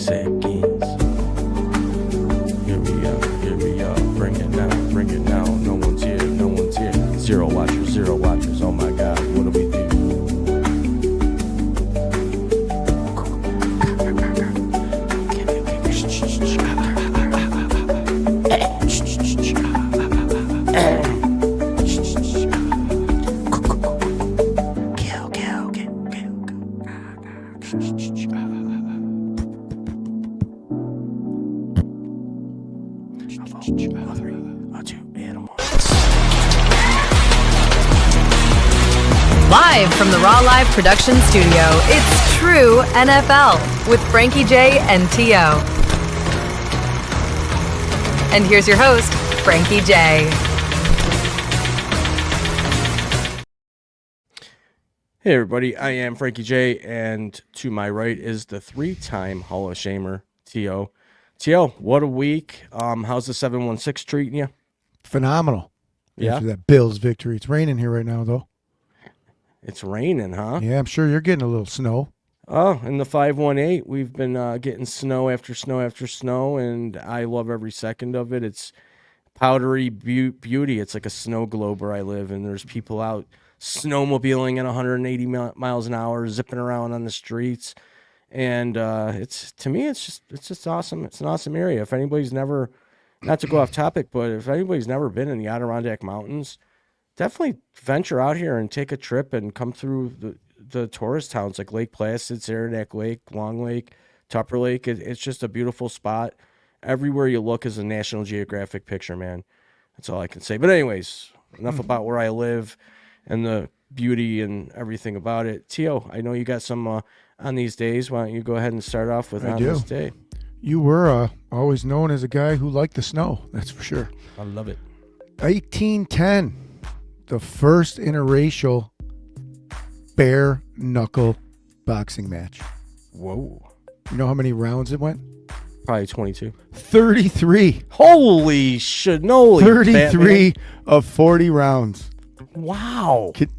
seconds. Here we are, bring it now, no one's here, zero watchers, oh my god, what do we do? Live from the Raw Live production studio, it's True NFL with Frankie J and T.O. And here's your host, Frankie J. Hey everybody, I am Frankie J, and to my right is the three-time Hall of Shamer, T.O. T.O., what a week. How's the 716 treating you? Phenomenal. Yeah? After that Bills victory. It's raining here right now, though. It's raining, huh? Yeah, I'm sure you're getting a little snow. Oh, in the 518, we've been getting snow after snow after snow, and I love every second of it. It's powdery beauty. It's like a snow globe where I live, and there's people out snowmobiling at 180 miles an hour, zipping around on the streets. And it's just awesome. It's an awesome area. If anybody's never, not to go off topic, but if anybody's never been in the Adirondack Mountains, definitely venture out here and take a trip and come through the tourist towns like Lake Placid, Saranac Lake, Long Lake, Tupper Lake. It's just a beautiful spot. Everywhere you look is a National Geographic picture, man. That's all I can say. But anyways, enough about where I live and the beauty and everything about it. Tio, I know you got some on these days. Why don't you go ahead and start off with on this day? You were always known as a guy who liked the snow, that's for sure. I love it. 1810, the first interracial bare knuckle boxing match. Whoa. You know how many rounds it went? Probably 22. 33. Holy shit. No. 33 of 40 rounds. Wow. Sick.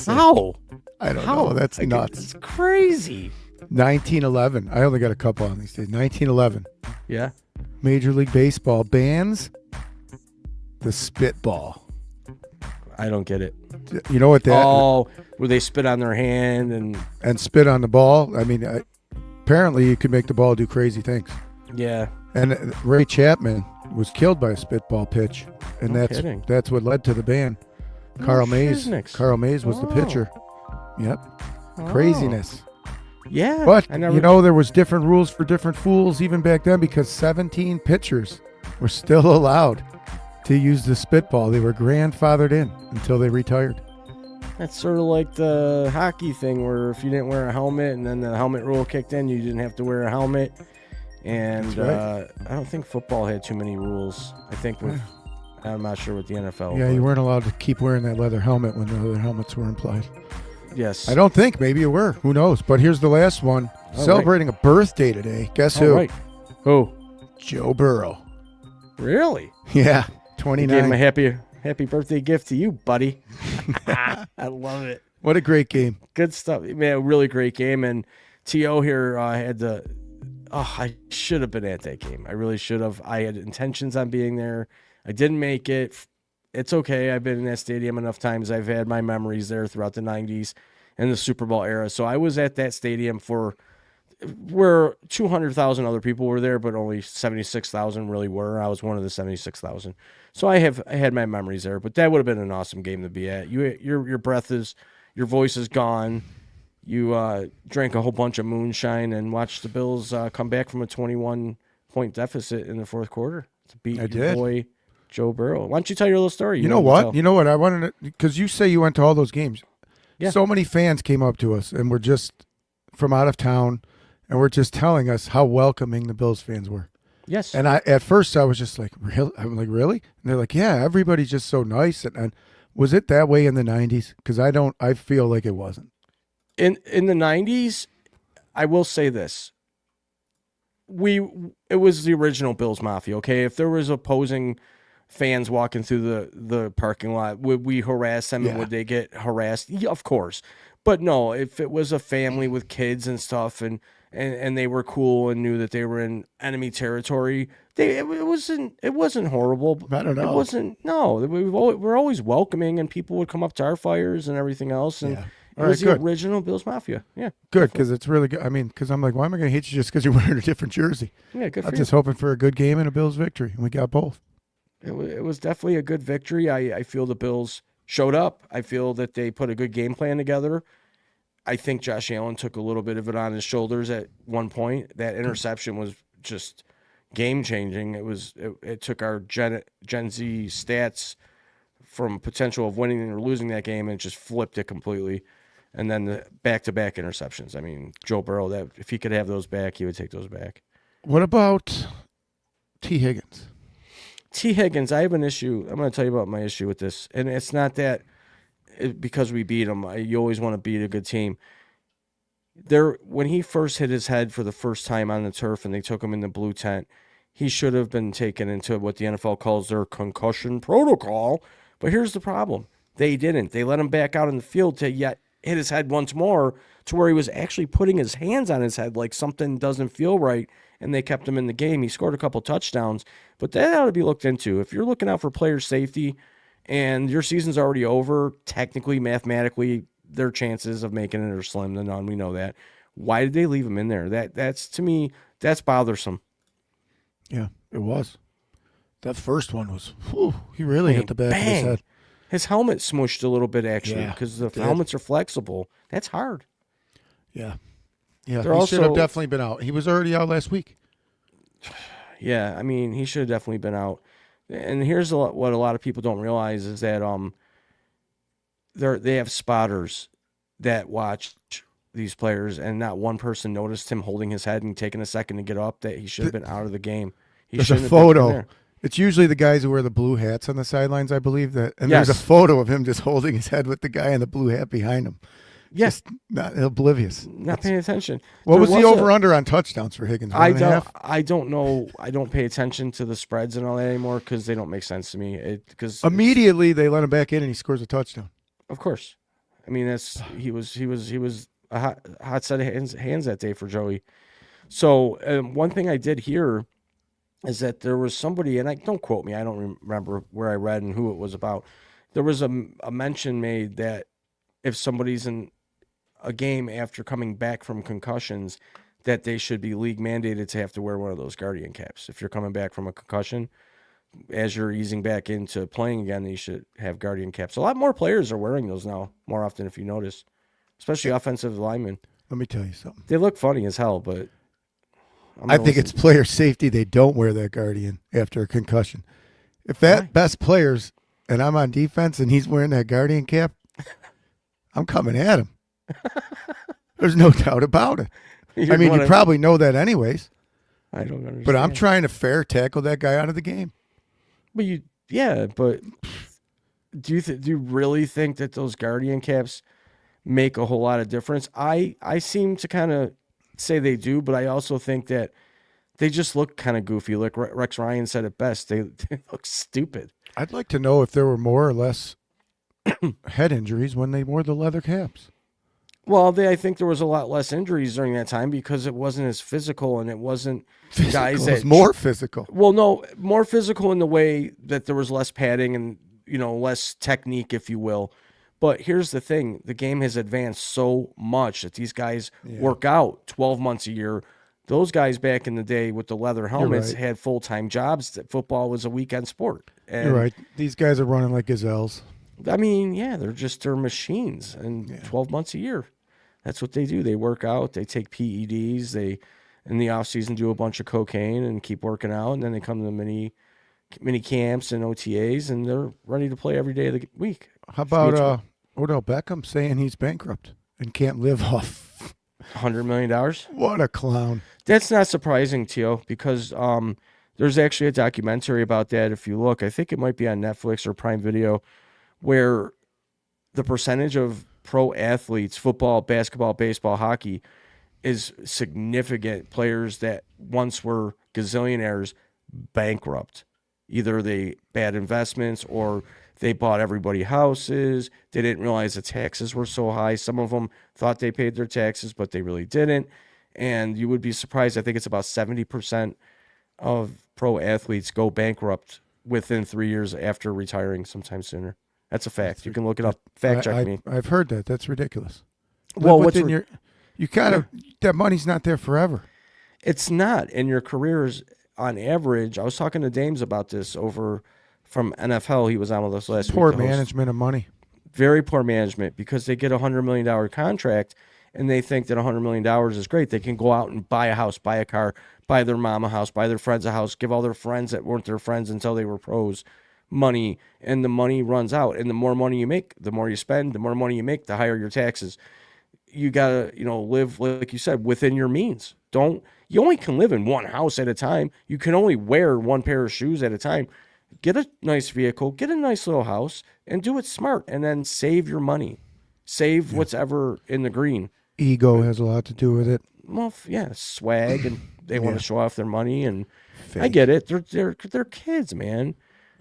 How? I don't know. That's nuts. It's crazy. 1911. I only got a couple on these days. 1911. Yeah. Major League Baseball bans the spitball. I don't get it. You know what that? Oh, where they spit on their hand and spit on the ball. I mean, apparently you could make the ball do crazy things. Yeah. And Ray Chapman was killed by a spitball pitch, and that's what led to the ban. Carl Mays was the pitcher. Yep. Craziness. Yeah. But there was different rules for different fools even back then, because 17 pitchers were still allowed to use the spitball. They were grandfathered in until they retired. That's sort of like the hockey thing, where if you didn't wear a helmet and then the helmet rule kicked in, you didn't have to wear a helmet. And right. I don't think football had too many rules. I think I'm not sure with the NFL. Yeah, you weren't allowed to keep wearing that leather helmet when the other helmets were implied. Yes. I don't think. Maybe you were. Who knows? But here's the last one. Celebrating a birthday today. Guess who? Right. Who? Joe Burrow. Really? Yeah. 29. I gave him a happy birthday gift to you, buddy. I love it. What a great game. Good stuff. Man, really great game. And T.O. here I should have been at that game. I really should have. I had intentions on being there. I didn't make it. It's okay. I've been in that stadium enough times. I've had my memories there throughout the 90s and the Super Bowl era. So I was at that stadium where 200,000 other people were there, but only 76,000 really were. I was one of the 76,000. So I had my memories there, but that would have been an awesome game to be at. Your voice is gone. You drank a whole bunch of moonshine and watched the Bills come back from a 21-point deficit in the fourth quarter to beat your boy Joe Burrow. Why don't you tell your little story? You know what? I wanted to, because you say you went to all those games. Yeah. So many fans came up to us and were just from out of town and were just telling us how welcoming the Bills fans were. Yes. And at first I was just like, really? I'm like, really? And they're like, yeah, everybody's just so nice. And was it that way in the 90s? Because I feel like it wasn't. In the 90s, I will say this. It was the original Bills Mafia, okay? If there was opposing fans walking through the parking lot, would we harass them and would they get harassed? Yeah, of course. But no, if it was a family with kids and stuff and and they were cool and knew that they were in enemy territory. It wasn't horrible. I don't know. It wasn't. No, we're always welcoming, and people would come up to our fires and everything else. And it was the original Bills Mafia. Yeah, good, because it's really good. I mean, because I'm like, why am I going to hate you just because you're wearing a different jersey? Yeah, good. I'm just hoping for a good game and a Bills victory, and we got both. It was definitely a good victory. I feel the Bills showed up. I feel that they put a good game plan together. I think Josh Allen took a little bit of it on his shoulders at one point. That interception was just game changing. It took our Gen Z stats from potential of winning or losing that game and just flipped it completely. And then the back-to-back interceptions. I mean, Joe Burrow, that if he could have those back, he would take those back. What about T. Higgins? T. Higgins, I have an issue. I'm going to tell you about my issue with this. And it's not that because we beat him. You always want to beat a good team. When he first hit his head for the first time on the turf and they took him in the blue tent, he should have been taken into what the NFL calls their concussion protocol. But here's the problem. They didn't. They let him back out in the field to yet hit his head once more to where he was actually putting his hands on his head like something doesn't feel right, and they kept him in the game. He scored a couple touchdowns, but that ought to be looked into. If you're looking out for player safety and your season's already over, technically, mathematically, their chances of making it are slim to none. We know that. Why did they leave him in there? That's to me, that's bothersome. Yeah, it was. That first one was, he really hit the back of his head. His helmet smushed a little bit, actually, because the helmets are flexible. That's hard. Yeah. Yeah, he should have definitely been out. He was already out last week. Yeah, I mean, he should have definitely been out. And here's what a lot of people don't realize is that they have spotters that watch these players, and not one person noticed him holding his head and taking a second to get up, that he should have been out of the game. There's a photo. It's usually the guys who wear the blue hats on the sidelines, I believe. There's a photo of him just holding his head with the guy in the blue hat behind him. Yes. Just not oblivious. Not paying attention. What was the over-under on touchdowns for Higgins? I don't know. I don't pay attention to the spreads and all that anymore because they don't make sense to me. Immediately they let him back in and he scores a touchdown. Of course. I mean, he was a hot set of hands that day for Joey. So one thing I did hear is that there was somebody, and don't quote me, I don't remember where I read and who it was about. There was a mention made that if somebody's in a game after coming back from concussions, that they should be league mandated to have to wear one of those Guardian caps. If you're coming back from a concussion, as you're easing back into playing again, you should have Guardian caps. A lot more players are wearing those now, more often if you notice, especially offensive linemen. Let me tell you something. They look funny as hell, but I think it's player safety. They don't wear that Guardian after a concussion. If that best player's and I'm on defense and he's wearing that Guardian cap, I'm coming at him. There's no doubt about it. I mean, you probably know that anyways. I don't understand. But I'm trying to fair tackle that guy out of the game. But but do you really think that those Guardian caps make a whole lot of difference? I seem to kind of say they do, but I also think that they just look kind of goofy. Like Rex Ryan said it best, they look stupid. I'd like to know if there were more or less head injuries when they wore the leather caps. Well, I think there was a lot less injuries during that time because it wasn't as physical, and it wasn't guys that... It was more physical. Well, no, more physical in the way that there was less padding and, less technique, if you will. But here's the thing. The game has advanced so much that these guys work out 12 months a year. Those guys back in the day with the leather helmets had full-time jobs. Football was a weekend sport. And you're right. These guys are running like gazelles. I mean, they're machines, and 12 months a year. That's what they do. They work out. They take PEDs. They, in the off season, do a bunch of cocaine and keep working out. And then they come to the mini camps and OTAs, and they're ready to play every day of the week. How about Odell Beckham saying he's bankrupt and can't live off $100 million? What a clown. That's not surprising, Tio, because there's actually a documentary about that. If you look, I think it might be on Netflix or Prime Video, where the percentage of pro athletes, football, basketball, baseball, hockey, is significant. Players that once were gazillionaires bankrupt. Either they bad investments or they bought everybody houses. They didn't realize the taxes were so high. Some of them thought they paid their taxes, but they really didn't. And you would be surprised. I think it's about 70% of pro athletes go bankrupt within 3 years after retiring, sometime sooner. That's a fact. You can look it up. Fact check me. I've heard that. That's ridiculous. Well, you gotta, that money's not there forever. It's not. And your careers, on average, I was talking to Dames about this from NFL. He was on with us last week. Poor management of money. Very poor management, because they get a $100 million contract and they think that $100 million is great. They can go out and buy a house, buy a car, buy their mom a house, buy their friends a house, give all their friends that weren't their friends until they were pros money, and the money runs out. And the more money you make, the more you spend. The more money you make, the higher your taxes. You gotta, live, like you said, within your means. You only can live in one house at a time. You can only wear one pair of shoes at a time. Get a nice vehicle, get a nice little house, and do it smart, and then save your money. Save what's ever in the green. Ego has a lot to do with it. Well, yeah, swag, and they want to show off their money, and Fake. I get it. They're kids, man.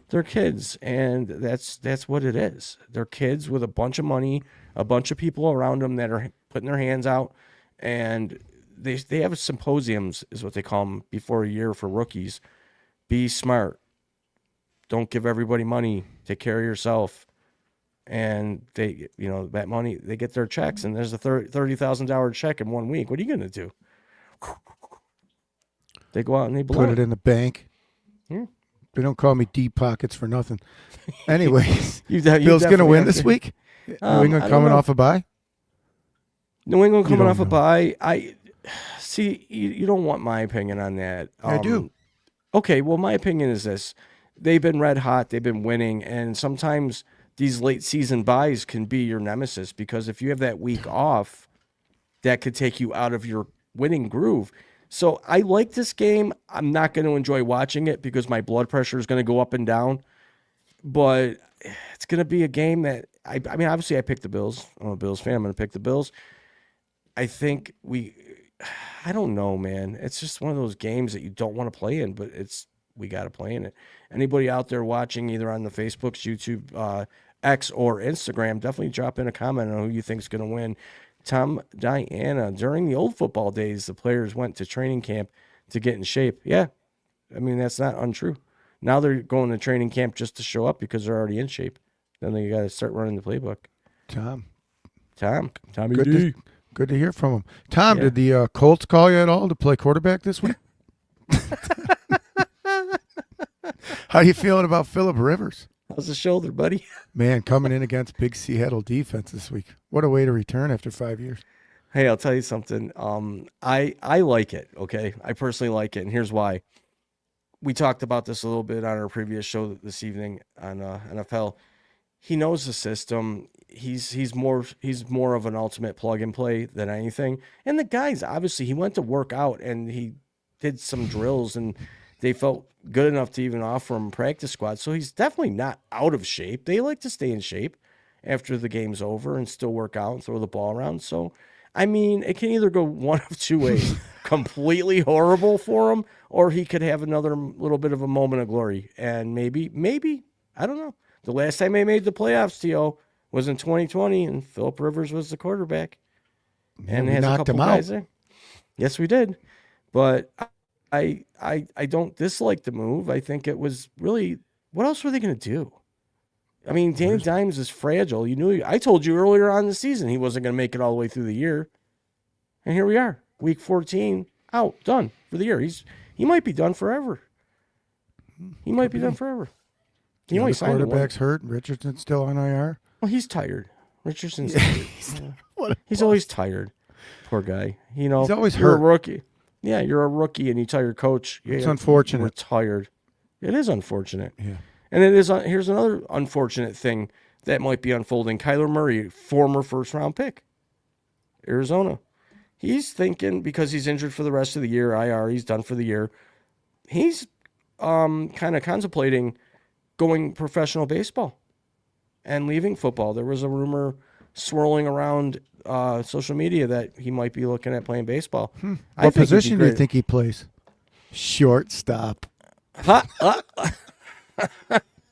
They're kids, and that's what it is. They're kids with a bunch of money, a bunch of people around them that are putting their hands out, and they have symposiums, is what they call them, before a year for rookies. Be smart. Don't give everybody money. Take care of yourself. And they, that money, they get their checks, and there's a $30,000 check in 1 week. What are you going to do? They go out and they blow Put it in the bank. Yeah. They don't call me deep pockets for nothing. Anyways, you Bill's going to win this week? New England coming off a bye? New England coming off a bye. I see, you don't want my opinion on that. I do. Okay, well, my opinion is this. They've been red hot. They've been winning, and sometimes these late season buys can be your nemesis, because if you have that week off, that could take you out of your winning groove. So I like this game. I'm not going to enjoy watching it because my blood pressure is going to go up and down, but it's going to be a game that I mean, obviously I picked the Bills. I'm a Bills fan. I'm going to pick the Bills. I think I don't know, man. It's just one of those games that you don't want to play in, but we got to play in it. Anybody out there watching, either on the Facebooks, YouTube, X, or Instagram, definitely drop in a comment on who you think is going to win. Tom, Diana, during the old football days, the players went to training camp to get in shape. Yeah, I mean, that's not untrue. Now they're going to training camp just to show up because they're already in shape. Then they got to start running the playbook. Tommy D. Good to hear from him. Tom, did the Colts call you at all to play quarterback this week? How are you feeling about Phillip Rivers? How's the shoulder, buddy? Man, coming in against big Seattle defense this week. What a way to return after 5 years. Hey, I'll tell you something. I like it, okay? I personally like it, and here's why. We talked about this a little bit on our previous show this evening on NFL. He knows the system. He's more of an ultimate plug and play than anything. And the guys, obviously, he went to work out and he did some drills, and they felt good enough to even offer him practice squad. So he's definitely not out of shape. They like to stay in shape after the game's over and still work out and throw the ball around. So, I mean, it can either go one of two ways. Completely horrible for him, or he could have another little bit of a moment of glory. And maybe, I don't know. The last time they made the playoffs, T.O., was in 2020, and Phillip Rivers was the quarterback. And we has a knocked couple him out. guys there. Yes, we did. But I don't dislike the move. I think it was really, what else were they going to do? I mean, Danny Dimes is fragile. I told you earlier on in the season he wasn't going to make it all the way through the year. And here we are, week 14, out, done for the year. He might be done forever. He might be done forever. He The only signed quarterback's hurt. Richardson's still on IR. Well, he's tired. Richardson's tired. He's always tired. Poor guy. He's always you're hurt. a rookie. Yeah, you're a rookie and you tell your coach. It's unfortunate. We're tired. It is unfortunate. Yeah. And it is. Here's another unfortunate thing that might be unfolding. Kyler Murray, former first-round pick, Arizona. He's thinking, because he's injured for the rest of the year, IR, he's done for the year. He's kind of contemplating going professional baseball and leaving football. There was a rumor swirling around social media that he might be looking at playing baseball. What position do you think he plays? Shortstop.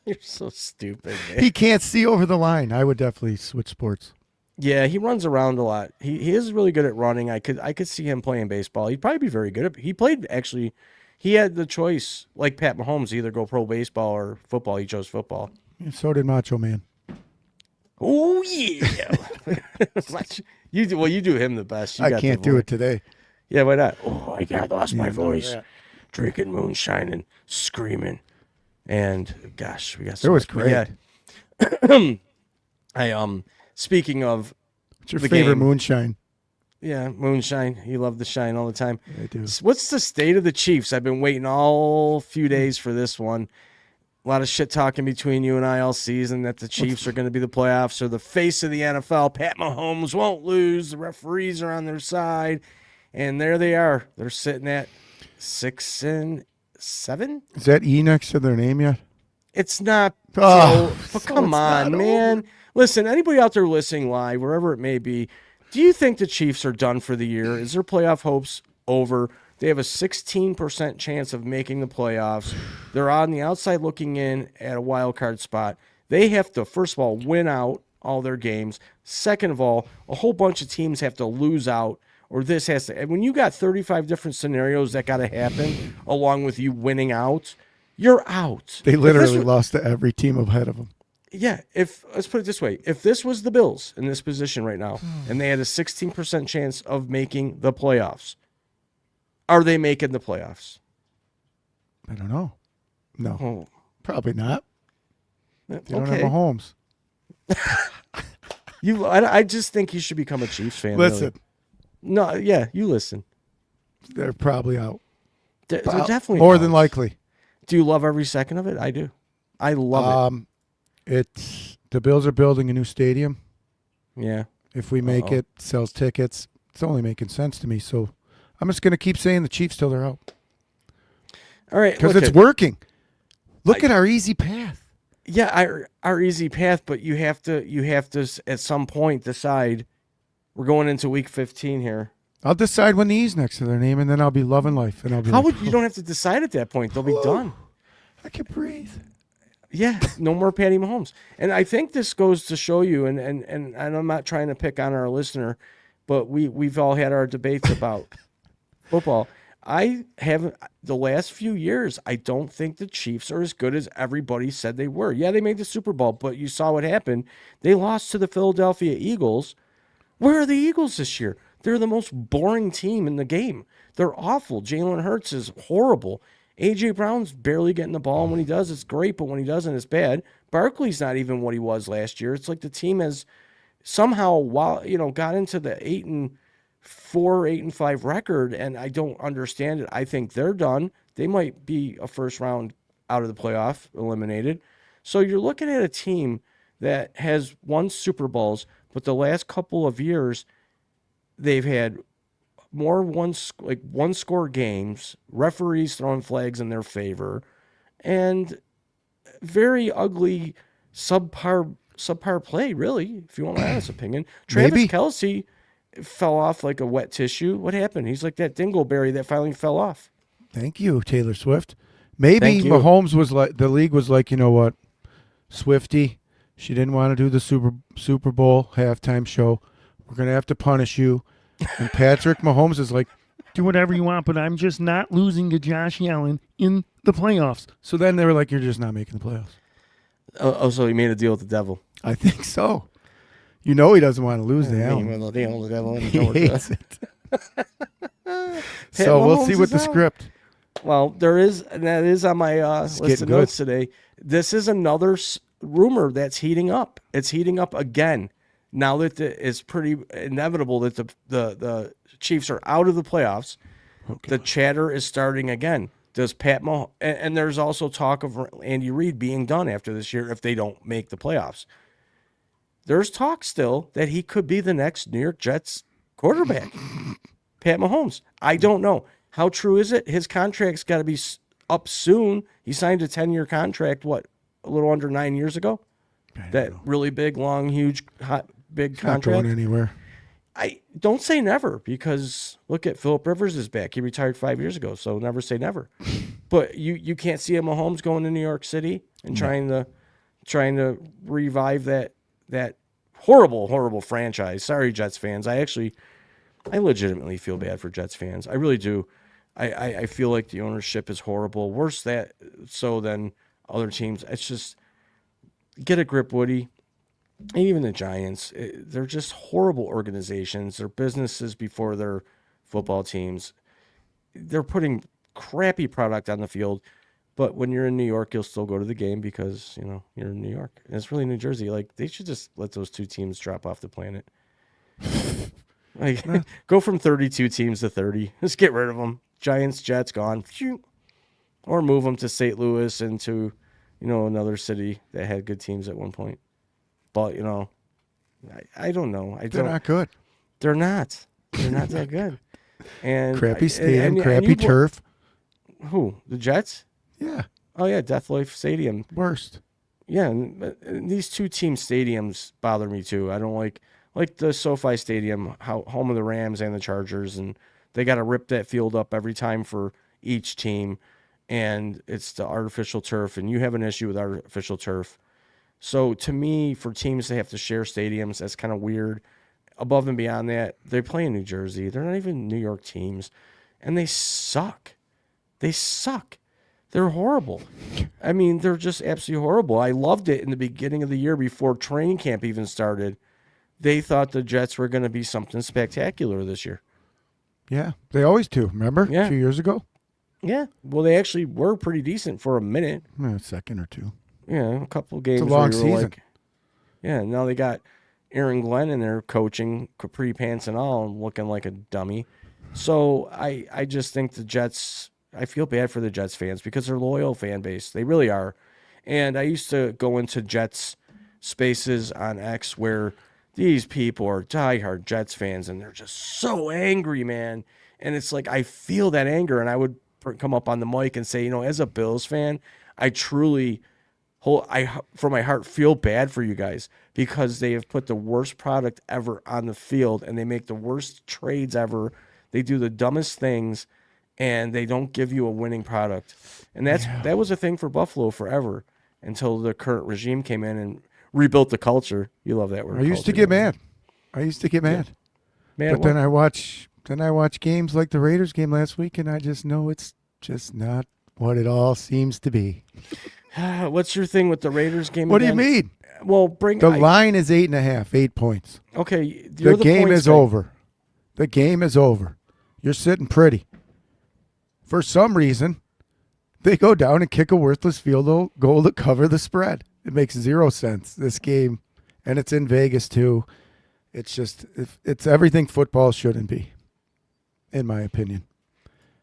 You're so stupid, man. He can't see over the line. I would definitely switch sports. Yeah, he runs around a lot. He is really good at running. I could see him playing baseball. He'd probably be very good at. He played actually. He had the choice, like Pat Mahomes, either go pro baseball or football. He chose football. And so did Macho Man. Oh yeah, you do. Well, you do him the best. I can't do it today. Yeah, why not? Oh, I lost my voice. Drinking moonshine and screaming, and gosh, we got. It was great. Speaking of, what's your favorite moonshine? Yeah, moonshine. You love the shine all the time. I do. What's the state of the Chiefs? I've been waiting all few days for this one. A lot of shit talking between you and I all season that the Chiefs are going to be the playoffs or the face of the NFL. Pat Mahomes won't lose. The referees are on their side. And there they are. They're sitting at 6-7. Is that E next to their name yet? It's not. Oh, but come on, man. Listen, anybody out there listening live, wherever it may be, do you think the Chiefs are done for the year? Is their playoff hopes over? They have a 16% chance of making the playoffs. They're on the outside looking in at a wild card spot. They have to, first of all, win out all their games. Second of all, a whole bunch of teams have to lose out, or this has to. And when you got 35 different scenarios that got to happen, along with you winning out, you're out. They literally lost to every team ahead of them. Yeah, let's put it this way. If this was the Bills in this position right now, and they had a 16% chance of making the playoffs, are they making the playoffs? I don't know. No, Oh. probably not. They don't have Okay. Mahomes. I just think you should become a Chiefs fan. Listen, really. No, yeah, you listen. they're probably out. They're definitely more out. than likely. Do you love every second of it? I do. I love it. It's the Bills are building a new stadium. it. Yeah. If we make it, sells tickets. It's only making sense to me. So I'm just going to keep saying the Chiefs till they're out. All right, because it's working. Look at our easy path. Yeah, our easy path, but you have to at some point decide. We're going into week 15 here. I'll decide when the E's next to their name, and then I'll be loving life. And I'll be you don't have to decide at that point. They'll be done. I can breathe. Yeah, no more Patty Mahomes. And I think this goes to show you, and I'm not trying to pick on our listener, but we've all had our debates about football. I haven't, the last few years, I don't think the Chiefs are as good as everybody said they were. Yeah, they made the Super Bowl, but you saw what happened. They lost to the Philadelphia Eagles. Where are the Eagles this year? They're the most boring team in the game. They're awful. Jalen Hurts is horrible. A.J. Brown's barely getting the ball, and when he does, it's great, but when he doesn't, it's bad. Barkley's not even what he was last year. It's like the team has somehow, got into the 8-4, 8-5 record, and I don't understand it. I think they're done. They might be a first round out of the playoff, eliminated. So you're looking at a team that has won Super Bowls, but the last couple of years, they've had more one-score games, referees throwing flags in their favor, and very ugly subpar play, really, if you want my honest opinion. Travis Kelce fell off like a wet tissue. What happened? He's like that dingleberry that finally fell off. Thank you, Taylor Swift. Maybe Mahomes was like, the league was like, you know what, Swifty, she didn't want to do the Super Bowl halftime show. We're going to have to punish you. And Patrick Mahomes is like, do whatever you want, but I'm just not losing to Josh Allen in the playoffs. So then they were like, you're just not making the playoffs. Oh, so he made a deal with the devil. I think so. You know he doesn't want to lose to Allen. He hates it. So we'll see with the script. Well, that is on my list of notes today. This is another rumor that's heating up. It's heating up again. Now that it's pretty inevitable that the Chiefs are out of the playoffs, the chatter is starting again. Does Pat Mahomes, and there's also talk of Andy Reid being done after this year if they don't make the playoffs. There's talk still that he could be the next New York Jets quarterback, Pat Mahomes. I don't know. How true is it? His contract's got to be up soon. He signed a 10-year contract, a little under 9 years ago? That really big, long, huge, big contract. Not going anywhere. I don't say never, because look at Phillip Rivers is back. He retired 5 years ago, so never say never. But you can't see a Mahomes going to New York City and trying to revive that horrible, horrible franchise. Sorry, Jets fans. I legitimately feel bad for Jets fans. I really do. I feel like the ownership is horrible. Worse that so than other teams. It's just get a grip, Woody. And even the Giants, they're just horrible organizations. They're businesses before their football teams. They're putting crappy product on the field. But when you're in New York, you'll still go to the game because, you're in New York. And it's really New Jersey. Like, they should just let those two teams drop off the planet. Like, go from 32 teams to 30. Just get rid of them. Giants, Jets, gone. Phew. Or move them to St. Louis and to, another city that had good teams at one point. But, I don't know. They're not good. They're not. They're not that good. And crappy stadium, crappy turf. Who? The Jets? Yeah. Oh, yeah, Death Life Stadium. Worst. Yeah, and these two team stadiums bother me too. I don't like the SoFi Stadium, home of the Rams and the Chargers, and they got to rip that field up every time for each team, and it's the artificial turf, and you have an issue with artificial turf. So to me, for teams to have to share stadiums, that's kind of weird. Above and beyond that, they play in New Jersey. They're not even New York teams, and they suck. They suck. They're horrible. I mean, they're just absolutely horrible. I loved it in the beginning of the year before training camp even started. They thought the Jets were going to be something spectacular this year. Yeah, they always do. Remember? Yeah. 2 years ago? Yeah. Well, they actually were pretty decent for a minute. A second or two. Yeah, a couple games. It's a long where you were season. Yeah, now they got Aaron Glenn in there coaching, capri pants and all, and looking like a dummy. So I just think the Jets, I feel bad for the Jets fans because they're a loyal fan base. They really are. And I used to go into Jets spaces on X where these people are diehard Jets fans, and they're just so angry, man. And it's like I feel that anger, and I would come up on the mic and say, as a Bills fan, I truly from my heart feel bad for you guys because they have put the worst product ever on the field, and they make the worst trades ever. They do the dumbest things, and they don't give you a winning product. And that was a thing for Buffalo forever until the current regime came in and rebuilt the culture. You love that word. I used to get mad. Yeah. But then I watch games like the Raiders game last week, and I just know it's just not what it all seems to be. What's your thing with the Raiders game? What again? do you mean? Well, the line is 8.5, 8 points. Okay, the game is over. The game is over. You're sitting pretty. For some reason, they go down and kick a worthless field goal to cover the spread. It makes zero sense, this game. And it's in Vegas, too. It's everything football shouldn't be, in my opinion.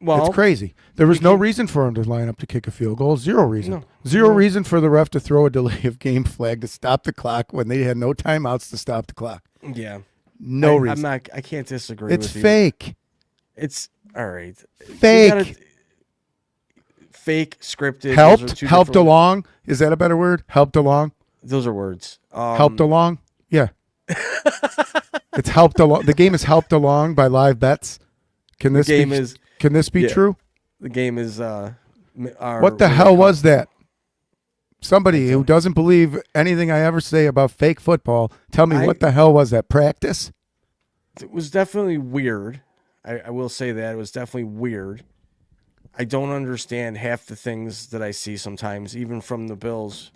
Well, it's crazy. There was no reason for him to line up to kick a field goal. Zero reason. Zero reason for the ref to throw a delay of game flag to stop the clock when they had no timeouts to stop the clock. Yeah. No reason. I can't disagree it's with you. It's fake. It's all right. Fake. Fake, scripted. Helped along. Is that a better word? Helped along? Those are words. Helped along? Yeah. It's helped along. The game is helped along by live bets. Can this be true? The game is what the hell was that? Somebody who doesn't believe anything I ever say about fake football, tell me what the hell was that? Practice? It was definitely weird. I will say that. It was definitely weird. I don't understand half the things that I see sometimes, even from the Bills'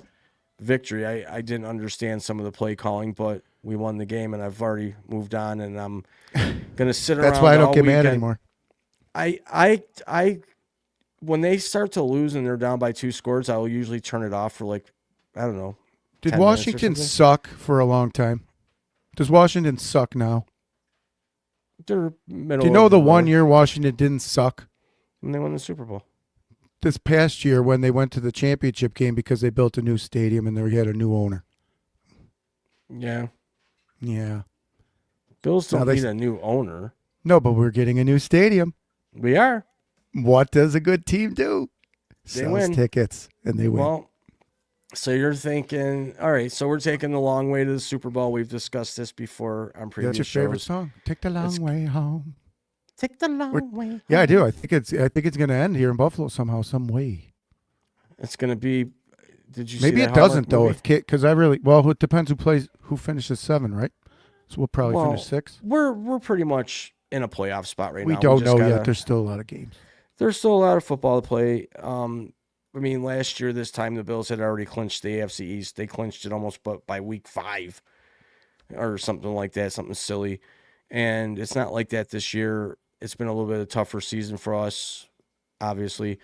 victory. I didn't understand some of the play calling, but we won the game, and I've already moved on, and I'm going to sit around. That's why I don't get weekend. Mad anymore. I when they start to lose and they're down by 2 scores, I'll usually turn it off for I don't know. Did Washington suck for a long time? Does Washington suck now? They're middle. Do you know the 1 year Washington didn't suck? When they won the Super Bowl. This past year when they went to the championship game because they built a new stadium and they had a new owner. Yeah. Yeah. Bills don't need a new owner. No, but we're getting a new stadium. We are. What does a good team do? They Sells win. tickets, and they win. Well, so you're thinking, all right, so we're taking the long way to the Super Bowl. We've discussed this before on previous shows. That's your favorite song? Take the long way home. Take the long way home. Yeah, I do. I think it's going to end here in Buffalo somehow, some way. It's going to be Did you? Maybe see it that doesn't Hallmark though. movie? Because it depends who finishes 7, right? So we'll probably finish 6. We're pretty much in a playoff spot right We now. don't just know gotta, yet. There's still a lot of games. There's still a lot of football to play. I mean, last year this time the Bills had already clinched the AFC East. They clinched it almost by week 5 or something like that, something silly. And it's not like that this year. It's been a little bit of a tougher season for us, obviously.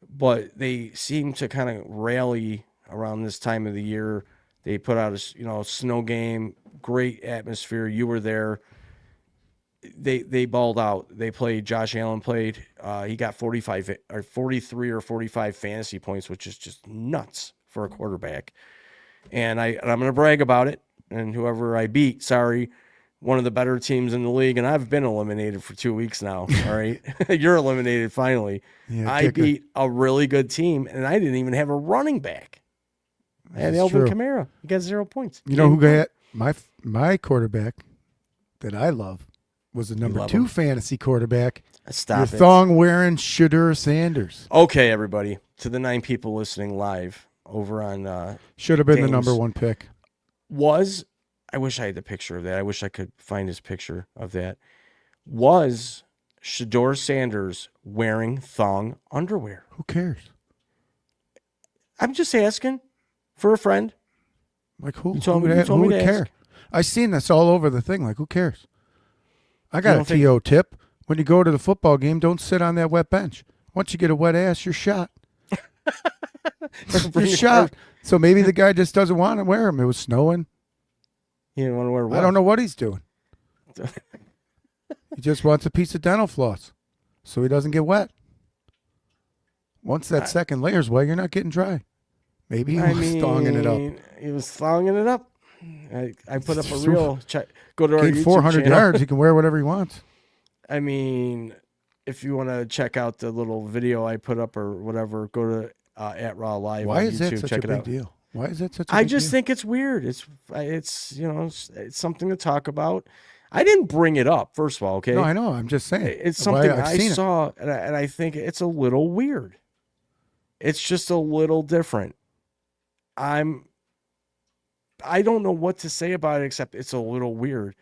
But they seem to kind of rally around this time of the year. They put out a snow game, great atmosphere. You were there. They balled out. They played. Josh Allen played. He got 45 or 43 or 45 fantasy points, which is just nuts for a quarterback. And I'm going to brag about it. And whoever I beat, sorry, one of the better teams in the league, and I've been eliminated for 2 weeks now. All right, you're eliminated finally. Yeah, I beat a really good team, and I didn't even have a running back. I had Alvin Kamara. He got 0 points. You know who got my quarterback that I love was the number 2 fantasy quarterback. Stop your it. thong-wearing Shedeur Sanders. Okay, everybody. To the 9 people listening live over on should have been the number 1 pick. I wish I had the picture of that. I wish I could find his picture of that. Was Shedeur Sanders wearing thong underwear? Who cares? I'm just asking for a friend. Like who? You told who me would to care? ask. I've seen this all over the thing. Like who cares? I got a TO tip. When you go to the football game, don't sit on that wet bench. Once you get a wet ass, you're shot. You're shot. So maybe the guy just doesn't want to wear them. It was snowing. He didn't want to wear what? I don't know what he's doing. He just wants a piece of dental floss so he doesn't get wet. Once that second layer's wet, you're not getting dry. Maybe he was thonging it up. He was thonging it up. I put up a real check. Go to our YouTube 400 channel. yards. He can wear whatever he wants. I mean, if you want to check out the little video I put up or whatever, go to at Raw Live Why on is YouTube. that such check a it big out. deal? Why is that such a I big just deal? think it's weird. It's something to talk about. I didn't bring it up, first of all, okay? No, I know. I'm just saying. It's something I've I seen saw, and I think it's a little weird. It's just a little different. I don't know what to say about it except it's a little weird.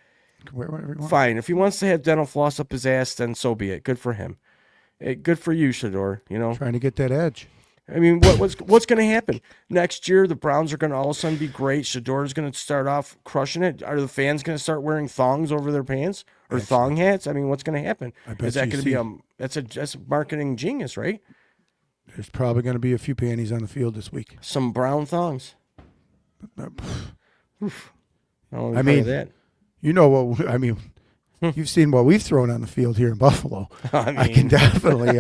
Wear whatever you want. Fine. If he wants to have dental floss up his ass, then so be it. Good for him. Good for you, Shedeur. You know, Trying to get that edge. I mean, what's going to happen next year? The Browns are going to all of a sudden be great. Shedeur is going to start off crushing it. Are the fans going to start wearing thongs over their pants or thong hats? I mean, what's going to happen? Is that going to be that's a marketing genius, right? There's probably going to be a few panties on the field this week. Some brown thongs. I mean, that. You know what? I mean, you've seen what we've thrown on the field here in Buffalo. I can definitely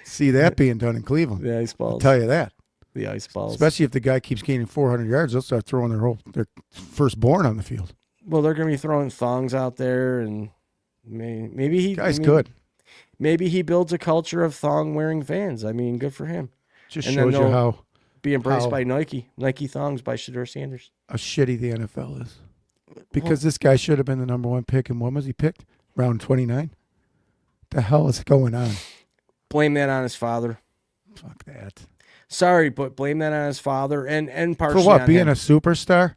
see that being done in Cleveland. The ice balls. I'll tell you that. The ice balls. Especially if the guy keeps gaining 400 yards, they'll start throwing their firstborn on the field. Well, they're going to be throwing thongs out there, and maybe he guy's good. Maybe he builds a culture of thong-wearing fans. I mean, good for him. Just shows you how be embraced by Nike thongs by Shedeur Sanders. How shitty the NFL is. Because this guy should have been the number 1 pick, and when was he picked? Round 29? The hell is going on? Blame that on his father. Fuck that. Sorry, but blame that on his father and partially for what? on Being him. a superstar?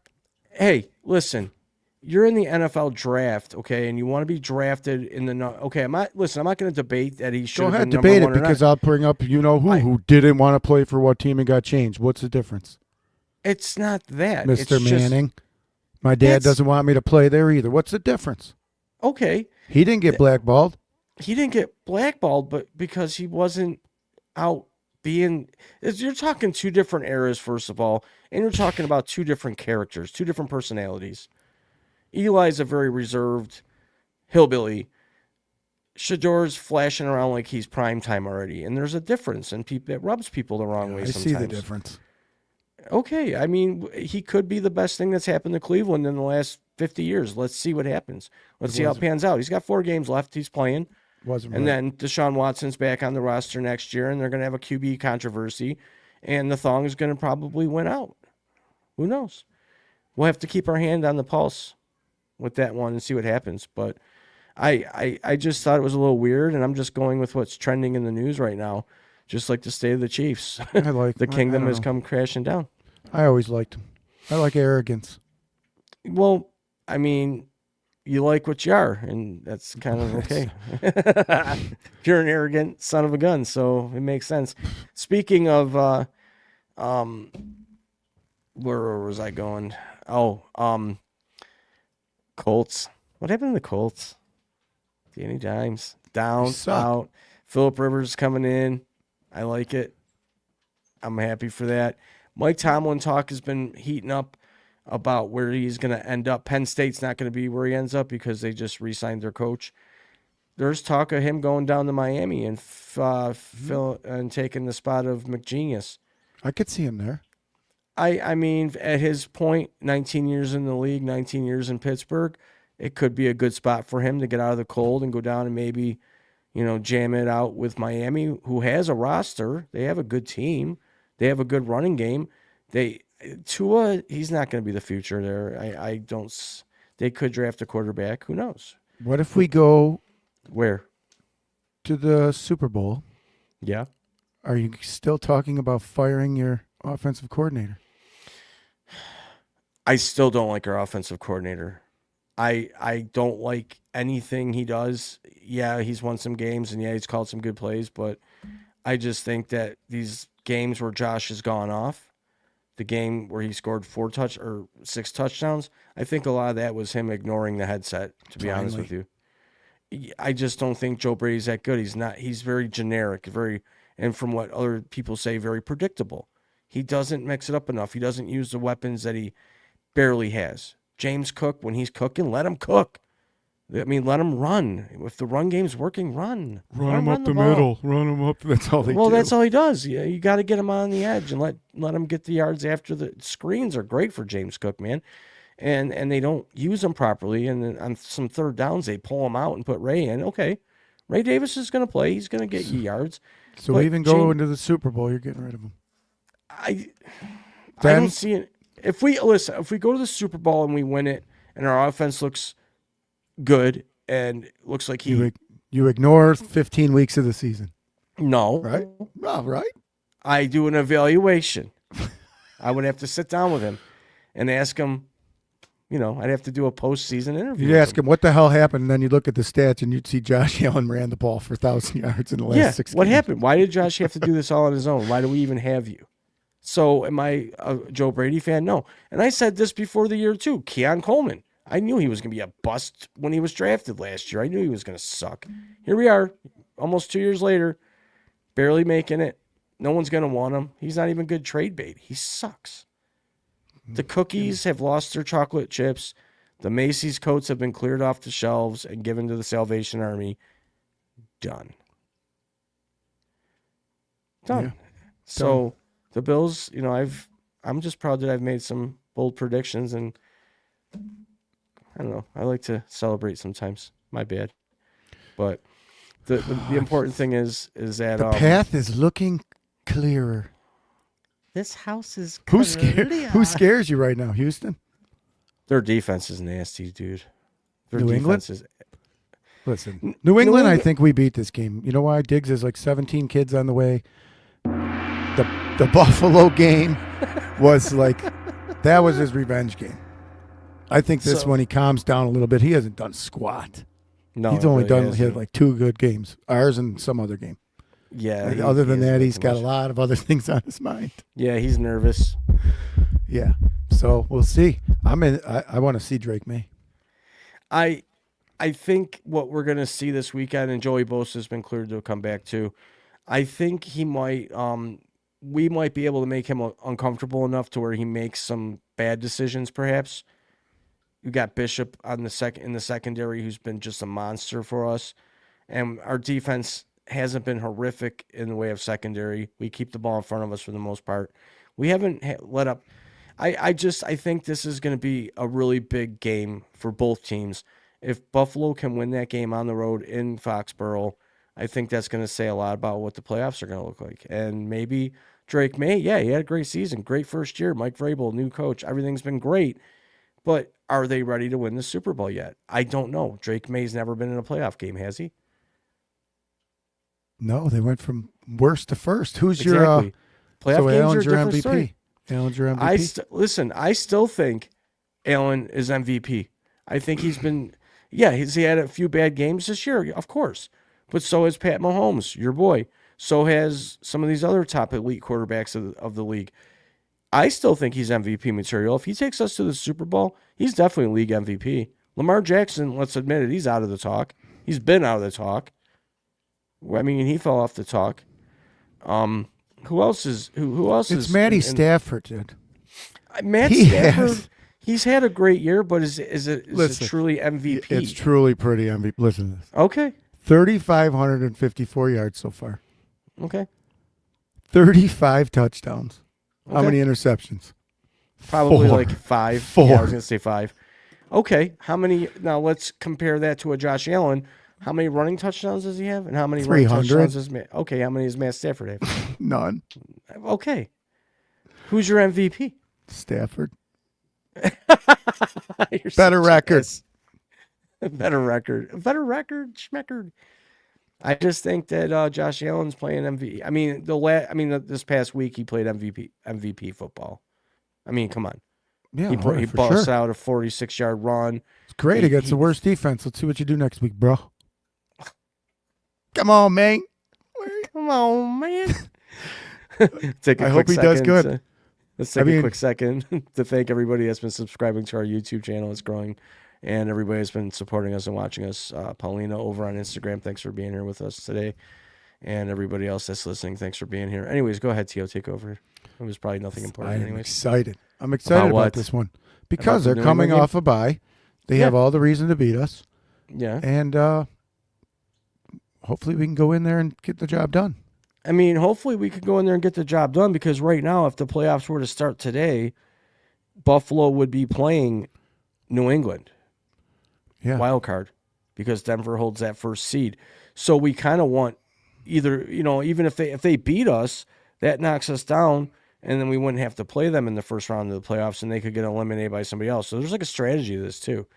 Hey, listen. You're in the NFL draft, okay, and you want to be drafted in the okay. I'm not going to debate that he should. Go have ahead, been debate number it one or because not. I'll bring up who didn't want to play for what team and got changed. What's the difference? It's not that, Mr. Manning. My dad doesn't want me to play there either. What's the difference? Okay. He didn't get blackballed. He didn't get blackballed, but because he wasn't out being. You're talking 2 different eras, first of all, and you're talking about 2 different characters, 2 different personalities. Eli's a very reserved hillbilly. Shedeur's flashing around like he's prime time already, and there's a difference, and it rubs people the wrong way sometimes. I see the difference. Okay, I mean, he could be the best thing that's happened to Cleveland in the last 50 years. Let's see what happens. Let's see how it pans out. He's got 4 games left. He's playing. Then Deshaun Watson's back on the roster next year, and they're going to have a QB controversy, and the thong is going to probably win out. Who knows? We'll have to keep our hand on the pulse with that one and see what happens. But I just thought it was a little weird, and I'm just going with what's trending in the news right now. just like the state of the Chiefs. I like The kingdom I has don't know. come crashing down. I always liked him. I like arrogance. Well, I mean, you like what you are, and that's kind of okay. You're an arrogant son of a gun, so it makes sense. Speaking of, where was I going? Oh, Colts. What happened to the Colts? Danny Dimes down, suck. out. Phillip Rivers coming in. I like it. I'm happy for that. Mike Tomlin talk has been heating up about where he's going to end up. Penn State's not going to be where he ends up because they just re-signed their coach. There's talk of him going down to Miami and taking the spot of McGenius. I could see him there. I mean, at his point, 19 years in the league, 19 years in Pittsburgh, it could be a good spot for him to get out of the cold and go down and maybe, jam it out with Miami, who has a roster. They have a good team. They have a good running game. Tua, he's not going to be the future there. They could draft a quarterback. Who knows? What if we go Where? to the Super Bowl? Yeah. Are you still talking about firing your offensive coordinator? I still don't like our offensive coordinator. I don't like anything he does. Yeah, he's won some games, and yeah, he's called some good plays, but I just think that these games where Josh has gone off, the game where he scored 6 touchdowns, I think a lot of that was him ignoring the headset, to be honest with you. I just don't think Joe Brady's that good. He's very generic, and from what other people say, very predictable. He doesn't mix it up enough. He doesn't use the weapons that he barely has. James Cook, when he's cooking, let him cook. I mean, let him run. If the run game's working, run. Run him up the middle. Run him up. That's all they do. Well, that's all he does. Yeah, you got to get him on the edge and let him get the yards after the screens are great for James Cook, man. And they don't use them properly. And then on some third downs, they pull him out and put Ray in. Okay, Ray Davis is going to play. He's going to get you yards. So But even go into the Super Bowl, you're getting rid of him. I don't see it. If we go to the Super Bowl and we win it, and our offense looks good and looks like you ignore 15 weeks of the season, no, right? Well, right. I do an evaluation. I would have to sit down with him and ask him. I'd have to do a postseason interview. You'd ask him what the hell happened, and then you look at the stats, and you'd see Josh Allen ran the ball for 1,000 yards in the last 6 games. What happened? Why did Josh have to do this all on his own? Why do we even have you? So am I a Joe Brady fan? No. And I said this before the year too. Keon Coleman. I knew he was going to be a bust when he was drafted last year. I knew he was going to suck. Here we are, almost 2 years later, barely making it. No one's going to want him. He's not even good trade bait. He sucks. The cookies have lost their chocolate chips. The Macy's coats have been cleared off the shelves and given to the Salvation Army. Done. Yeah. So the Bills, I'm just proud that I've made some bold predictions, and I don't know. I like to celebrate sometimes. My bad. But the important thing is that the path is looking clearer. This house is Who scares you right now, Houston? Their defense is nasty, dude. Their New England? defense is. Listen, New England, I think we beat this game. You know why? Diggs is like 17 kids on the way. The Buffalo game was like, that was his revenge game. I think this one he calms down a little bit. He hasn't done squat. No, he's only had like 2 good games, ours and some other game. Yeah. Other than that, he's got a lot of other things on his mind. Yeah, he's nervous. Yeah. So we'll see. I want to see Drake May. I think what we're gonna see this weekend, and Joey Bosa's been cleared to come back too. I think he might. We might be able to make him uncomfortable enough to where he makes some bad decisions, perhaps. You got Bishop in the secondary, who's been just a monster for us, and our defense hasn't been horrific in the way of secondary. We keep the ball in front of us for the most part. We haven't let up. I think this is going to be a really big game for both teams. If Buffalo can win that game on the road in Foxborough, I think that's going to say a lot about what the playoffs are going to look like. And maybe Drake May, yeah, he had a great season, great first year. Mike Vrabel, new coach, everything's been great. But are they ready to win the Super Bowl yet? I don't know. Drake May's never been in a playoff game, has he? No, they went from worst to first. Who's Exactly. your Playoff games are Allen's a your different MVP? story. Allen's your MVP. Listen, I still think Allen is MVP. I think he's been, he had a few bad games this year, of course. But so has Pat Mahomes, your boy. So has some of these other top elite quarterbacks of the league. I still think he's MVP material. If he takes us to the Super Bowl, he's definitely league MVP. Lamar Jackson, let's admit it, he's out of the talk. He's been out of the talk. I mean, he fell off the talk. Who else is? Who else is? It's Matty Stafford, dude. Matt Stafford. He's had a great year, but is it truly MVP? It's truly pretty MVP. Listen to this. Okay. 3,554 yards so far. Okay. 35 touchdowns. How Okay. many interceptions? Probably 4. like 5. 4. Yeah, I was going to say 5. Okay. How many? Now let's compare that to a Josh Allen. How many running touchdowns does he have? And how many running 300. touchdowns does Okay, how many does Matt Stafford have? None. Okay. Who's your MVP? Stafford. You're Better such a record. ass. Better record. Schmeckard. I just think that Josh Allen's playing MVP. I mean, this past week he played MVP football. I mean, come on. Yeah, He for busts sure. out a 46-yard run. It's great against the worst defense. Let's see what you do next week, bro. Come on, man. Come on, man. Take a I quick hope he does second good. Let's take a quick second to thank everybody that's been subscribing to our YouTube channel. It's growing. And everybody has been supporting us and watching us. Paulina over on Instagram, thanks for being here with us today. And everybody else that's listening, thanks for being here. Anyways, go ahead, Tio, take over. It was probably nothing important I'm anyways. excited. I'm excited about this one. Because About the they're New coming England off a bye. They have all the reason to beat us. Yeah. And hopefully we can go in there and get the job done. I mean, hopefully we could go in there and get the job done because right now, if the playoffs were to start today, Buffalo would be playing New England. Yeah. Wild card, because Denver holds that first seed. So we kind of want either, even if they beat us, that knocks us down, and then we wouldn't have to play them in the first round of the playoffs, and they could get eliminated by somebody else. So there's like a strategy to this too.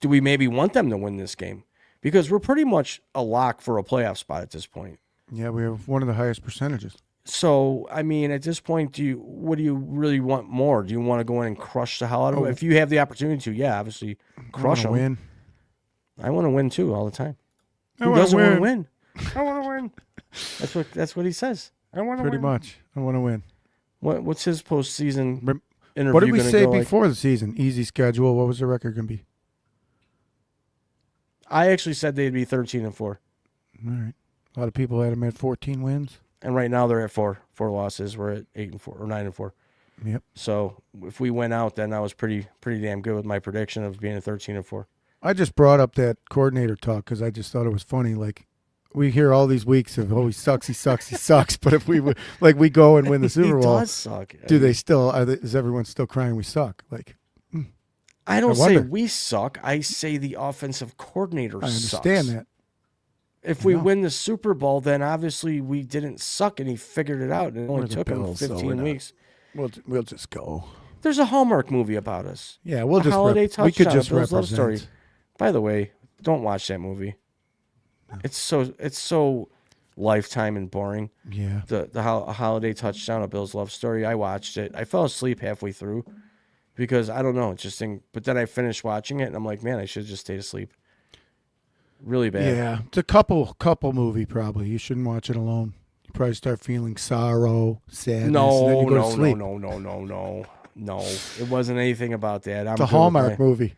Do we maybe want them to win this game? Because we're pretty much a lock for a playoff spot at this point. Yeah, we have one of the highest percentages. So, I mean, at this point, what do you really want more? Do you want to go in and crush the hell out of them? If you have the opportunity to, yeah, obviously crush them. Win. I want to win too all the time. I Who wanna doesn't want to win. win? I want to win. That's what he says. I want to win. Pretty much. I want to win. What's his postseason interview? What did we gonna say go like? before the season? Easy schedule. What was the record going to be? I actually said they'd be 13-4, All right. A lot of people had them at 14 wins. and right now they're at four losses. We're at 8-4 or 9-4. Yep. So if we went out, then I was pretty damn good with my prediction of being a 13-4. I just brought up that coordinator talk because I just thought it was funny. Like, we hear all these weeks of, he sucks, he sucks. But if we go and win the Super Bowl, He does suck. do they still? Is everyone still crying we suck? Like, I don't say wonder. we suck. I say the offensive coordinator I sucks. understand that. If we win the Super Bowl, then obviously we didn't suck, and he figured it out. And it only We're the took him Bills, so 15 we're not. weeks. We'll just go. There's a Hallmark movie about us. Yeah, we'll A just holiday we could touchdown, just Bill's love story. represent. By the way, don't watch that movie. It's so Lifetime and boring. Yeah. The holiday touchdown, A Bill's Love Story. I watched it. I fell asleep halfway through because I don't know, it just didn't. But then I finished watching it and I'm like, man, I should have just stayed asleep. Really bad. Yeah, it's a couple movie probably. You shouldn't watch it alone. You probably start feeling sorrow, sadness, and then you go to sleep. No. It wasn't anything about that. It's a Hallmark movie.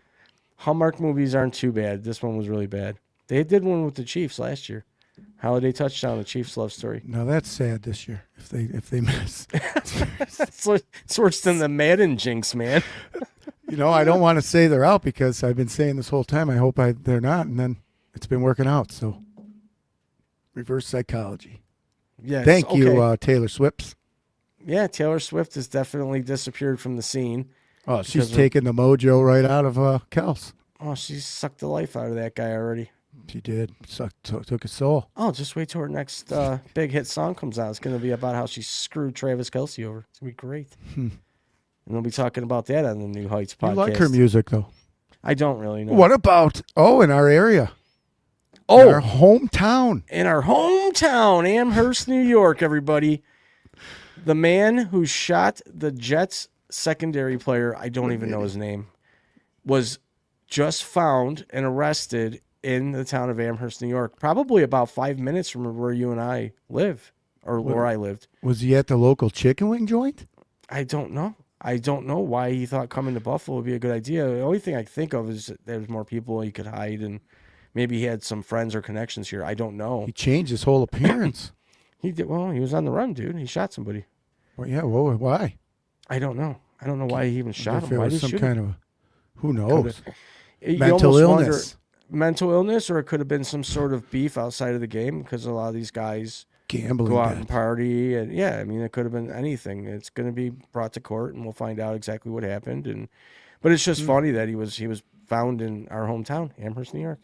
Hallmark movies aren't too bad. This one was really bad. They did one with the Chiefs last year. Holiday touchdown, the Chiefs' love story. Now that's sad this year if they miss. It's worse than the Madden jinx, man. I don't want to say they're out because I've been saying this whole time. I hope they're not, and then it's been working out. So reverse psychology. Yeah. Thank you, Taylor Swift. Yeah, Taylor Swift has definitely disappeared from the scene. Oh, she's taking the mojo right out of Kels. Oh, she sucked the life out of that guy already. She did. Took his soul. Oh, just wait till her next big hit song comes out. It's going to be about how she screwed Travis Kelce over. It's going to be great. And we'll be talking about that on the New Heights podcast. You like her music, though. I don't really know. What about, in our area? Oh, our hometown. in our hometown, Amherst, New York, everybody. The man who shot the Jets secondary player, I don't even know his name, was just found and arrested in the town of Amherst, New York, probably about 5 minutes from where you and I live, or where I lived. Was he at the local chicken wing joint? I don't know. I don't know why he thought coming to Buffalo would be a good idea. The only thing I think of is that there's more people he could hide, and maybe he had some friends or connections here. I don't know. He changed his whole appearance. He did. Well, he was on the run, dude. He shot somebody. Well, yeah. Well, why? I don't know. I don't know why he even shot If him. it Why was did he some shoot kind him? of, who knows? You Mental almost wonder- illness. mental illness, or it could have been some sort of beef outside of the game because a lot of these guys Gambling. go out debt. and party, and yeah, I mean, it could have been anything. It's going to be brought to court, and we'll find out exactly what happened. But it's just funny that he was found in our hometown, Amherst, New York.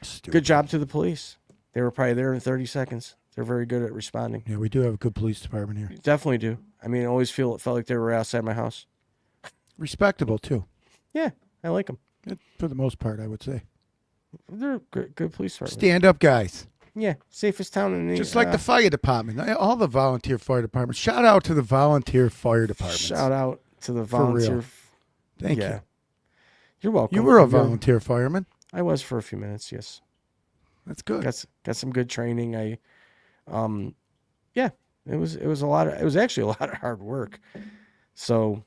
Stupid. Good job to the police. They were probably there in 30 seconds. They're very good at responding. Yeah, we do have a good police department here. Definitely do. I mean, I always felt like they were outside my house. Respectable too. Yeah, I like them. For the most part, I would say. They're good police department. Stand up guys. Yeah, safest town in the Just like the fire department. All the volunteer fire departments. Shout out to the volunteer fire departments. Shout out to the For real. volunteer. Thank Yeah. you. You're welcome. You were a You're- volunteer fireman. I was for a few minutes. Yes, That's good. got some good training. Yeah, it was a lot of. It was actually a lot of hard work. So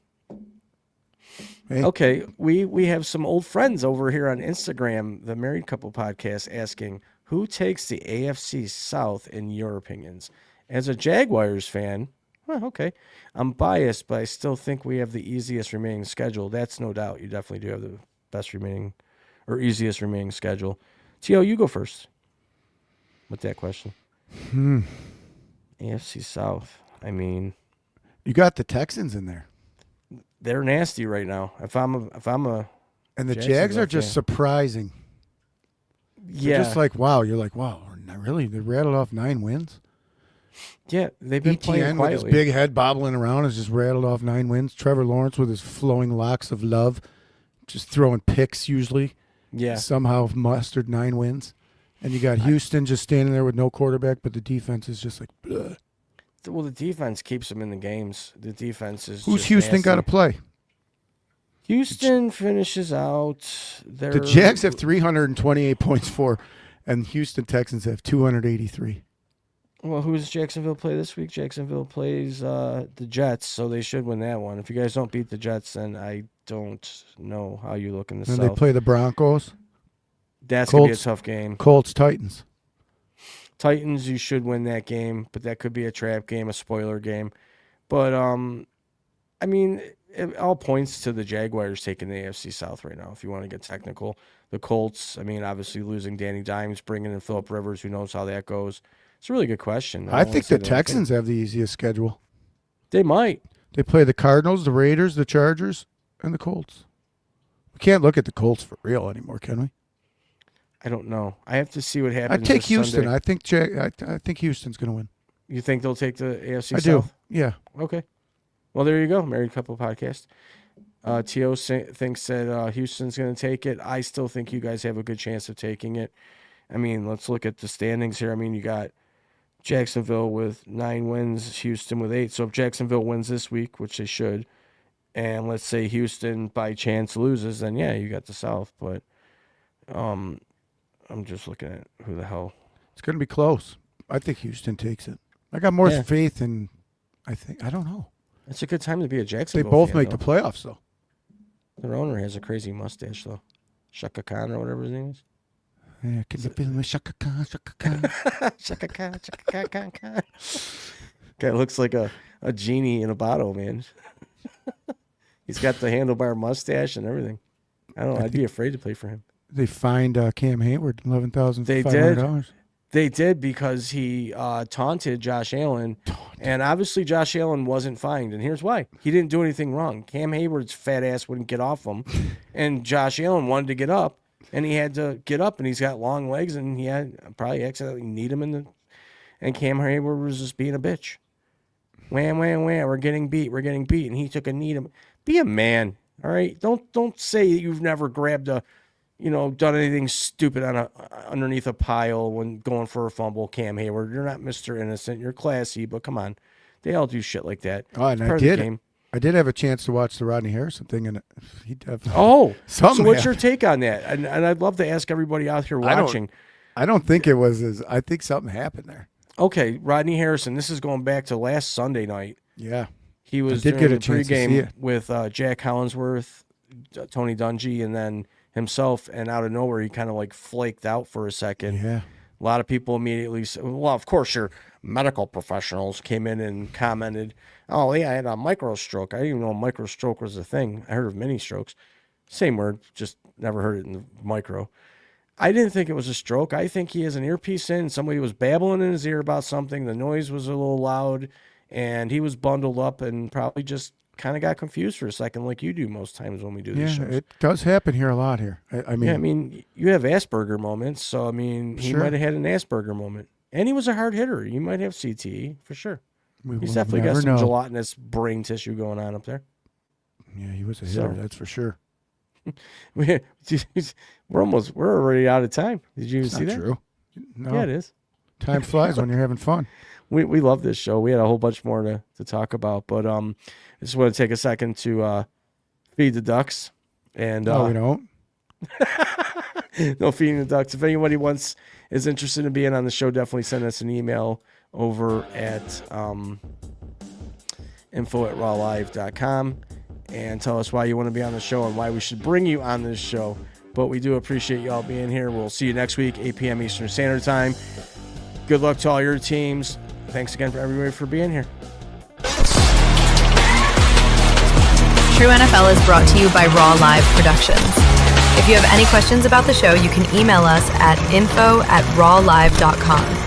Hey. okay, we have some old friends over here on Instagram, the Married Couple Podcast, asking who takes the AFC South in your opinions. As a Jaguars fan, well, okay, I'm biased, but I still think we have the easiest remaining schedule. That's no doubt. You definitely do have the best remaining or easiest remaining schedule. Tio, you go first with that question. AFC South. I mean, You got the Texans in there. they're nasty right now. If I'm a And the Jacksonville Jags are just fan. surprising. They're yeah, just like, wow. You're like, wow, not really? They rattled off 9 wins? yeah, they've been playing ETN with his quietly. big head bobbling around has just rattled off 9 wins. Trevor Lawrence with his flowing locks of love, just throwing picks usually. Yeah, Somehow mustered 9 wins. And you got Houston just standing there with no quarterback, but the defense is just like, bleh. well, the defense keeps them in the games. The defense is. Who's just Houston got to nasty. play? Houston finishes out. The Jags have 328 points for, and Houston Texans have 283. Well, who does Jacksonville play this week? Jacksonville plays the Jets, so they should win that one. If you guys don't beat the Jets, then I don't know how you look in the And South. they play the Broncos, That's going to be a Colts. tough game. Colts, Titans. Titans, you should win that game, but that could be a trap game, a spoiler game. But, I mean, it all points to the Jaguars taking the AFC South right now, if you want to get technical. The Colts, I mean, obviously losing Danny Dimes, bringing in Phillip Rivers, who knows how that goes. It's a really good question. I think the Texans have the easiest schedule. They might. They play the Cardinals, the Raiders, the Chargers, and the Colts. We can't look at the Colts for real anymore, can we? I don't know. I have to see what happens. I take this Houston. Sunday. I think Houston's going to win. You think they'll take the AFC I South? do. Yeah. Okay. Well, there you go. Married Couple Podcast. T.O. thinks that Houston's going to take it. I still think you guys have a good chance of taking it. I mean, let's look at the standings here. I mean, you got Jacksonville with 9 wins, Houston with 8. So if Jacksonville wins this week, which they should, and let's say Houston by chance loses, then yeah, you got the South. But I'm just looking at who the hell. It's going to be close. I think Houston takes it. I got more Yeah. faith in, I don't know. It's a good time to be a They Jacksonville both fan, make though. the playoffs, though. Their owner has a crazy mustache, though. Shaka Khan or whatever his name is. Yeah, can you feel me? Shaka Khan, Shaka Khan. Shaka Khan, Shaka Khan, Khan. Guy looks like a genie in a bottle, man. He's got the handlebar mustache and everything. I don't know. I'd be afraid to play for him. They fined Cam Hayward $11,500. They did. They did because he taunted Josh Allen, and obviously Josh Allen wasn't fined, and here's why. He didn't do anything wrong. Cam Hayward's fat ass wouldn't get off him, and Josh Allen wanted to get up, and he had to get up, and he's got long legs, and he had probably accidentally kneed him in the, and Cam Hayward was just being a bitch. Wham, wham, wham, we're getting beat, and he took a knee to him. Be a man, all right? Don't say you've never grabbed a done anything stupid underneath a pile when going for a fumble. Cam Hayward, you're not Mr. Innocent. You're classy, but come on. They all do shit like that. Oh, and I did have a chance to watch the Rodney Harrison thing, and he definitely. Oh, so what's your take on that? And I'd love to ask everybody out here watching. I don't think it was I think something happened there. Okay, Rodney Harrison. This is going back to last Sunday night. Yeah, he was doing the pregame with Jack Collinsworth, Tony Dungy, and then himself. And out of nowhere, he kind of like flaked out for a second. Yeah, a lot of people immediately said, "Well, of course, your medical professionals came in and commented." Oh, yeah, I had a micro stroke. I didn't even know a micro stroke was a thing. I heard of mini strokes. Same word, just never heard it in the micro. I didn't think it was a stroke. I think he has an earpiece in. Somebody was babbling in his ear about something. The noise was a little loud, and he was bundled up and probably just kind of got confused for a second like you do most times when we do these shows. Yeah, it does happen here a lot here. I mean, you have Asperger moments, so, I mean, he might have had an Asperger moment. And he was a hard hitter. He might have CTE, for sure. He's definitely got some gelatinous brain tissue going on up there. Yeah, he was a hitter, that's for sure. We're already out of time. Did you even see that? True. No. Yeah, it is. Time flies when you're having fun. We love this show. We had a whole bunch more to talk about, but I just want to take a second to feed the ducks. And no, we don't. No feeding the ducks. If anybody is interested in being on the show, definitely send us an email over at info@rawlive.com and tell us why you want to be on the show and why we should bring you on this show. But we do appreciate you all being here. We'll see you next week, 8 p.m. Eastern Standard Time. Good luck to all your teams. Thanks again for everybody for being here. True NFL is brought to you by Raw Live Productions. If you have any questions about the show, you can email us at info@rawlive.com.